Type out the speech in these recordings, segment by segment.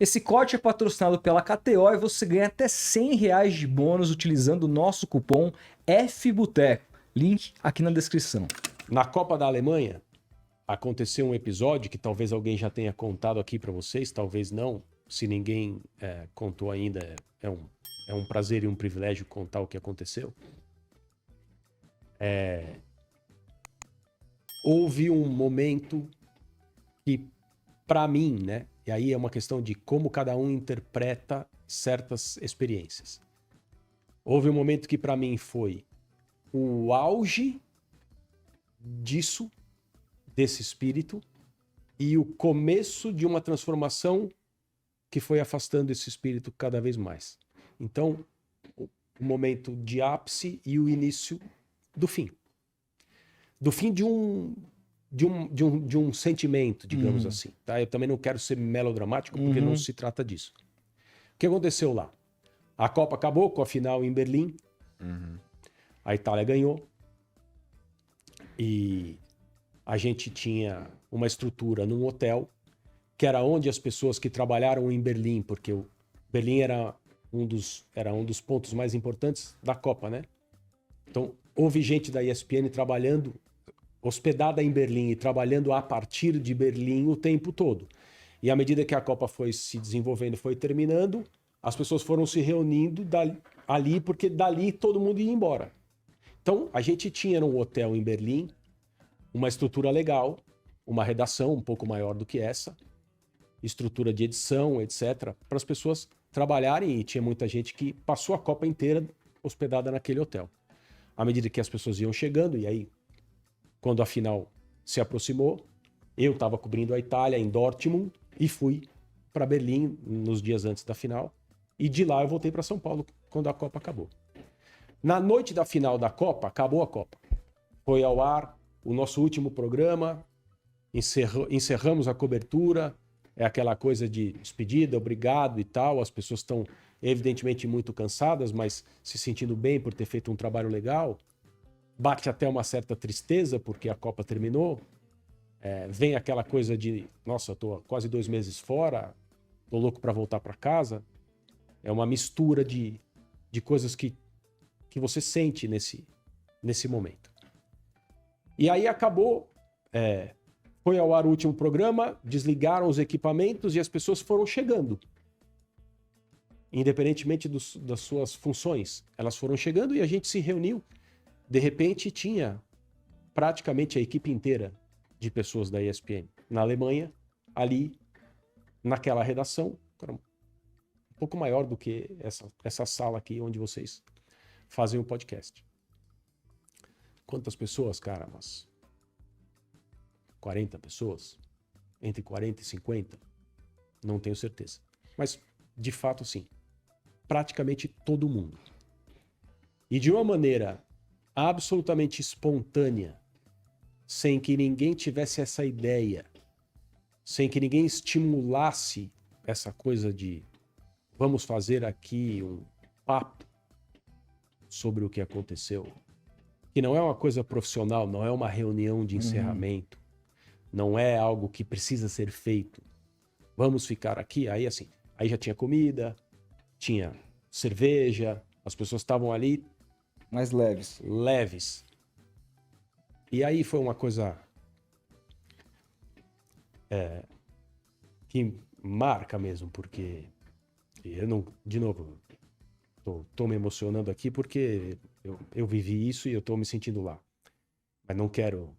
Esse corte é patrocinado pela KTO e você ganha até R$ 100 de bônus utilizando o nosso cupom FBUTECO. Link aqui na descrição. Na Copa da Alemanha, aconteceu um episódio que talvez alguém já tenha contado aqui para vocês, talvez não. Se ninguém contou ainda, é um prazer e um privilégio contar o que aconteceu. Houve um momento que, para mim, né? E aí é uma questão de como cada um interpreta certas experiências. Houve um momento que para mim foi o auge disso, desse espírito, e o começo de uma transformação que foi afastando esse espírito cada vez mais. Então, o momento de ápice e o início do fim. Do fim de um sentimento, digamos assim. Tá? Eu também não quero ser melodramático, porque não se trata disso. O que aconteceu lá? A Copa acabou com a final em Berlim. A Itália ganhou. E a gente tinha uma estrutura num hotel, que era onde as pessoas que trabalharam em Berlim, porque Berlim era um dos pontos mais importantes da Copa, né? Então, houve gente da ESPN trabalhando, hospedada em Berlim e trabalhando a partir de Berlim o tempo todo. E à medida que a Copa foi se desenvolvendo, foi terminando, as pessoas foram se reunindo ali, porque dali todo mundo ia embora. Então, a gente tinha no hotel em Berlim uma estrutura legal, uma redação um pouco maior do que essa, estrutura de edição, etc., para as pessoas trabalharem, e tinha muita gente que passou a Copa inteira hospedada naquele hotel. À medida que as pessoas iam chegando, e aí, quando a final se aproximou, eu estava cobrindo a Itália em Dortmund e fui para Berlim nos dias antes da final, e de lá eu voltei para São Paulo quando a Copa acabou. Na noite da final da Copa, acabou a Copa. Foi ao ar o nosso último programa, encerramos a cobertura, é aquela coisa de despedida, obrigado e tal, as pessoas estão evidentemente muito cansadas, mas se sentindo bem por ter feito um trabalho legal. Bate até uma certa tristeza porque a Copa terminou, vem aquela coisa de, nossa, eu tô há quase 2 meses fora, tô louco para voltar para casa. É uma mistura de coisas que você sente nesse momento. E aí acabou, foi ao ar o último programa, desligaram os equipamentos e as pessoas foram chegando. Independentemente das suas funções, elas foram chegando e a gente se reuniu. De repente tinha praticamente a equipe inteira de pessoas da ESPN na Alemanha, ali, naquela redação, um pouco maior do que essa sala aqui onde vocês fazem o podcast. Quantas pessoas, cara? Umas 40 pessoas? Entre 40 e 50? Não tenho certeza. Mas, de fato, sim. Praticamente todo mundo. E de uma maneira absolutamente espontânea, sem que ninguém tivesse essa ideia, sem que ninguém estimulasse essa coisa de vamos fazer aqui um papo sobre o que aconteceu, que não é uma coisa profissional, não é uma reunião de encerramento, não é algo que precisa ser feito. Vamos ficar aqui, aí assim, aí já tinha comida, tinha cerveja, as pessoas estavam ali mais leves. E aí foi uma coisa que marca mesmo, porque eu não, de novo, tô me emocionando aqui porque eu vivi isso e eu tô me sentindo lá. Mas não quero...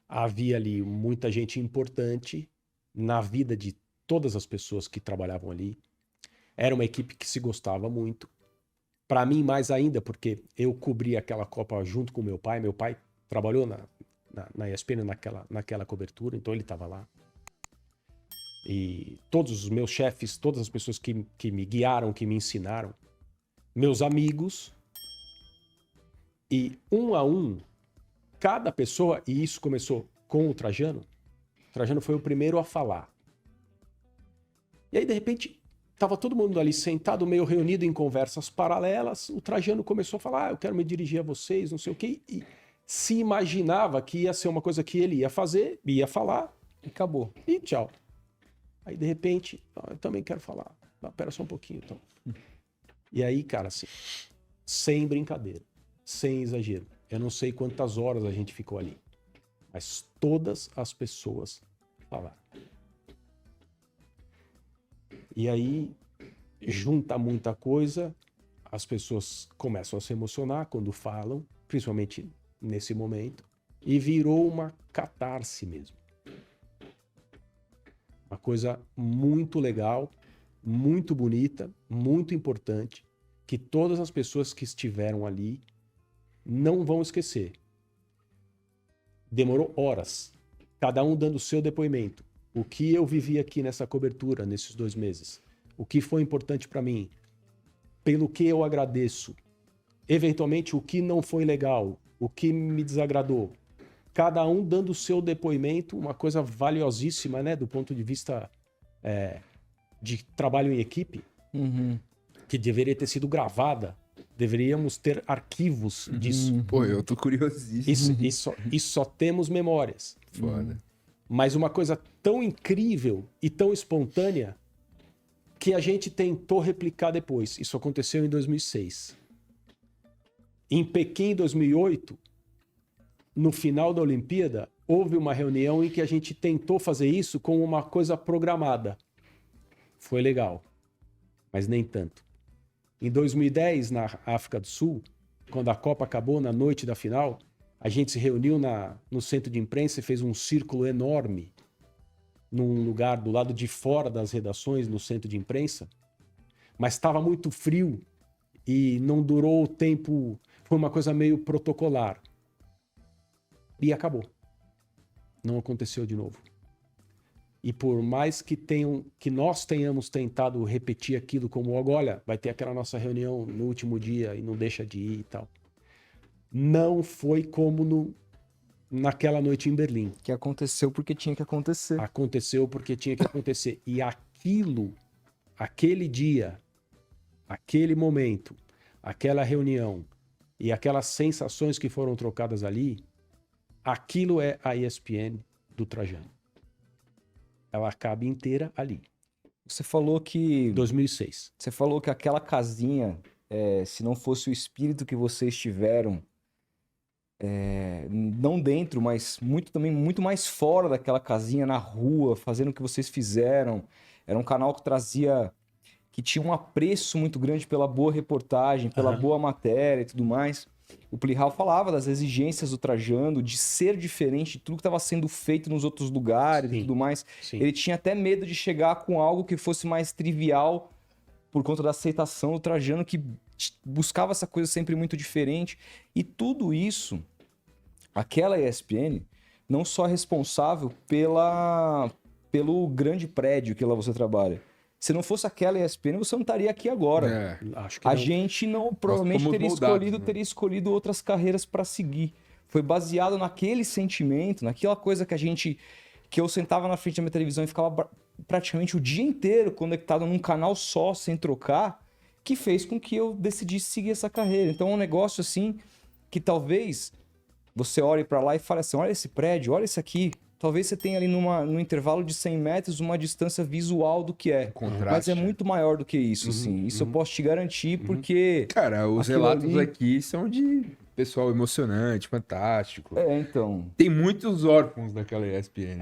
Havia ali muita gente importante na vida de todas as pessoas que trabalhavam ali. Era uma equipe que se gostava muito. Para mim, mais ainda, porque eu cobri aquela Copa junto com meu pai. Meu pai trabalhou na ESPN naquela cobertura, então ele estava lá. E todos os meus chefes, todas as pessoas que me guiaram, que me ensinaram, meus amigos, e um a um, cada pessoa, e isso começou com o Trajano foi o primeiro a falar. E aí, de repente, estava todo mundo ali sentado, meio reunido em conversas paralelas, o Trajano começou a falar, eu quero me dirigir a vocês, não sei o quê, e se imaginava que ia ser uma coisa que ele ia fazer, ia falar, E acabou. e tchau. Aí, de repente, eu também quero falar. Pera só um pouquinho, então. E aí, cara, assim, sem brincadeira, sem exagero. Eu não sei quantas horas a gente ficou ali, mas todas as pessoas falaram. E aí, junta muita coisa, as pessoas começam a se emocionar quando falam, principalmente nesse momento, e virou uma catarse mesmo. Uma coisa muito legal, muito bonita, muito importante, que todas as pessoas que estiveram ali não vão esquecer. Demorou horas, cada um dando o seu depoimento. O que eu vivi aqui nessa cobertura, nesses 2 meses. O que foi importante para mim. Pelo que eu agradeço. Eventualmente, o que não foi legal. O que me desagradou. Cada um dando o seu depoimento, uma coisa valiosíssima, né? Do ponto de vista de trabalho em equipe. Que deveria ter sido gravada. Deveríamos ter arquivos disso. Pô, eu tô curiosíssimo. E só temos memórias. Foda. Mas uma coisa tão incrível e tão espontânea que a gente tentou replicar depois. Isso aconteceu em 2006. Em Pequim, em 2008, no final da Olimpíada, houve uma reunião em que a gente tentou fazer isso com uma coisa programada. Foi legal, mas nem tanto. Em 2010, na África do Sul, quando a Copa acabou na noite da final, a gente se reuniu no centro de imprensa e fez um círculo enorme num lugar do lado de fora das redações, no centro de imprensa, mas estava muito frio e não durou o tempo, foi uma coisa meio protocolar. E acabou. Não aconteceu de novo. E por mais que nós tenhamos tentado repetir aquilo como, olha, vai ter aquela nossa reunião no último dia e não deixa de ir e tal. Não foi como naquela noite em Berlim. Que aconteceu porque tinha que acontecer. Aconteceu porque tinha que acontecer. E aquele dia, aquele momento, aquela reunião e aquelas sensações que foram trocadas ali, aquilo é a ESPN do Trajano. Ela cabe inteira ali. Você falou que... 2006. Você falou que aquela casinha, se não fosse o espírito que vocês tiveram, não dentro, mas muito mais fora daquela casinha, na rua, fazendo o que vocês fizeram. Era um canal que tinha um apreço muito grande pela boa reportagem, pela boa matéria e tudo mais. O Plihal falava das exigências do Trajano, de ser diferente de tudo que estava sendo feito nos outros lugares e tudo mais. Sim. Ele tinha até medo de chegar com algo que fosse mais trivial por conta da aceitação do Trajano, que buscava essa coisa sempre muito diferente. E tudo isso, aquela ESPN, não só é responsável pelo grande prédio que lá você trabalha. Se não fosse aquela ESPN, você não estaria aqui agora. Acho que A não. gente não provavelmente teria escolhido outras carreiras para seguir. Foi baseado naquele sentimento, naquela coisa que eu sentava na frente da minha televisão e ficava praticamente o dia inteiro conectado num canal só, sem trocar, que fez com que eu decidisse seguir essa carreira. Então é um negócio assim que talvez você olhe para lá e fale assim, olha esse prédio, olha isso aqui. Talvez você tenha ali no intervalo de 100 metros uma distância visual do que é. Contraste. Mas é muito maior do que isso, sim. Isso eu posso te garantir, porque... Cara, os aquilo relatos ali- aqui são de pessoal emocionante, fantástico. então... Tem muitos órfãos daquela ESPN.